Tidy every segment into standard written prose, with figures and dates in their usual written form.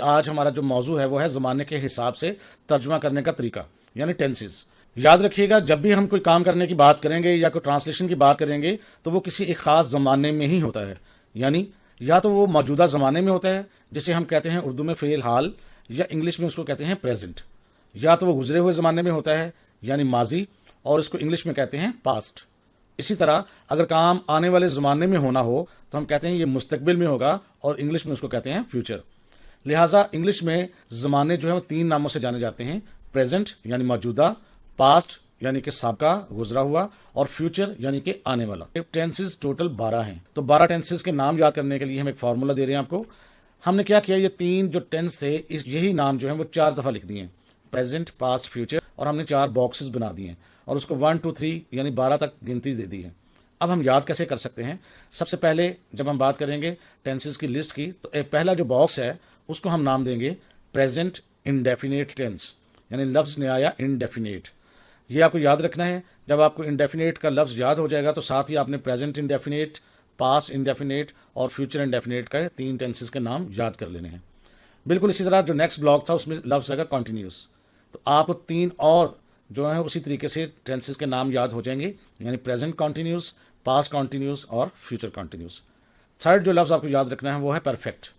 आज हमारा जो मौजू है वो है ज़माने के हिसाब से तर्जुमा करने का तरीका, यानी टेंसेस। याद रखिएगा, जब भी हम कोई काम करने की बात करेंगे या कोई ट्रांसलेशन की बात करेंगे तो वो किसी एक ख़ास ज़माने में ही होता है। यानी या तो वो मौजूदा ज़माने में होता है, जिसे हम कहते हैं उर्दू में फ़ेल हाल, या इंग्लिश में उसको कहते हैं प्रेजेंट। या तो वो गुजरे हुए ज़माने में होता है, यानी माजी, और इसको इंग्लिश में कहते हैं पास्ट। इसी तरह अगर काम आने वाले ज़माने में होना हो तो हम कहते हैं ये मुस्तकबिल में होगा, और इंग्लिश में उसको कहते हैं फ्यूचर। लिहाजा इंग्लिश में ज़माने जो है वो 3 नामों से जाने जाते हैं: प्रेजेंट यानी मौजूदा, पास्ट यानी कि साबका गुजरा हुआ, और फ्यूचर यानी कि आने वाला। टेंसेस टोटल 12 हैं। तो 12 टेंसेस के नाम याद करने के लिए हम एक फार्मूला दे रहे हैं आपको। हमने क्या किया, ये 3 जो टेंस थे यही नाम जो है वो 4 दफ़ा लिख दिए, प्रेजेंट, पास्ट, फ्यूचर, और हमने 4 बॉक्सेस बना दिए और उसको 1 2 3 यानी 12 तक गिनती दे दी है। अब हम याद कैसे कर सकते हैं? सबसे पहले जब हम बात करेंगे टेंसेस की लिस्ट की, तो एक पहला जो बॉक्स है उसको हम नाम देंगे प्रेजेंट इंडेफिनेट टेंस, यानी लफ्ज़ ने आया इंडेफिनेट। ये आपको याद रखना है। जब आपको इंडेफिनेट का लफ्ज़ याद हो जाएगा तो साथ ही आपने प्रेजेंट इंडेफिनेट, पास्ट इंडेफिनेट और फ्यूचर इंडेफिनेट का 3 टेंसेस के नाम याद कर लेने हैं। बिल्कुल इसी तरह जो नेक्स्ट ब्लॉक था उसमें लफ्ज़ आएगा कॉन्टीन्यूस, तो आपको 3 और जो है उसी तरीके से टेंसेस के नाम याद हो जाएंगे, यानी प्रेजेंट कॉन्टीन्यूस, पास्ट कॉन्टीन्यूस और फ्यूचर कॉन्टीन्यूस। थर्ड जो लफ्ज़ आपको याद रखना है वो है परफेक्ट,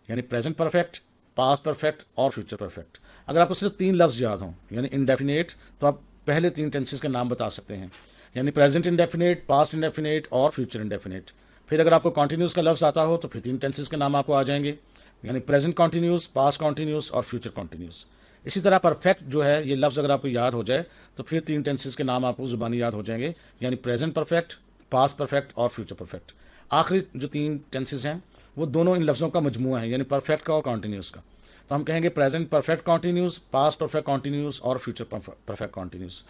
यानी प्रेजेंट परफेक्ट, पास्ट परफेक्ट और फ्यूचर परफेक्ट। अगर आपको सिर्फ 3 लफ्ज़ याद हों यानी इंडेफिनेट, तो आप पहले 3 टेंसेस के नाम बता सकते हैं, यानी प्रेजेंट इंडेफिनेट, पास्ट इंडेफिनेट और फ्यूचर इंडेफिनेट। फिर अगर आपको कॉन्टीन्यूस का लफ्ज़ आता हो तो फिर 3 टेंसेस के नाम आपको आ जाएंगे, यानी प्रेजेंट कॉन्टीन्यूस, पास्ट कॉन्टीन्यूस और फ्यूचर कॉन्टीन्यूस। इसी तरह परफेक्ट जो है ये लफ्ज़ अगर आपको याद हो जाए तो फिर 3 टेंसेस के नाम आपको ज़ुबानी याद हो जाएंगे, यानी प्रेजेंट परफेक्ट, पास्ट परफेक्ट और फ्यूचर परफेक्ट। आखिरी जो 3 टेंसेस हैं वो दोनों इन लफ्ज़ों का मजमूआ है, यानी परफेक्ट का और कॉन्टीन्यूस का। तो हम कहेंगे present perfect continuous, past perfect continuous और फ्यूचर परफेक्ट कॉन्टीन्यूस।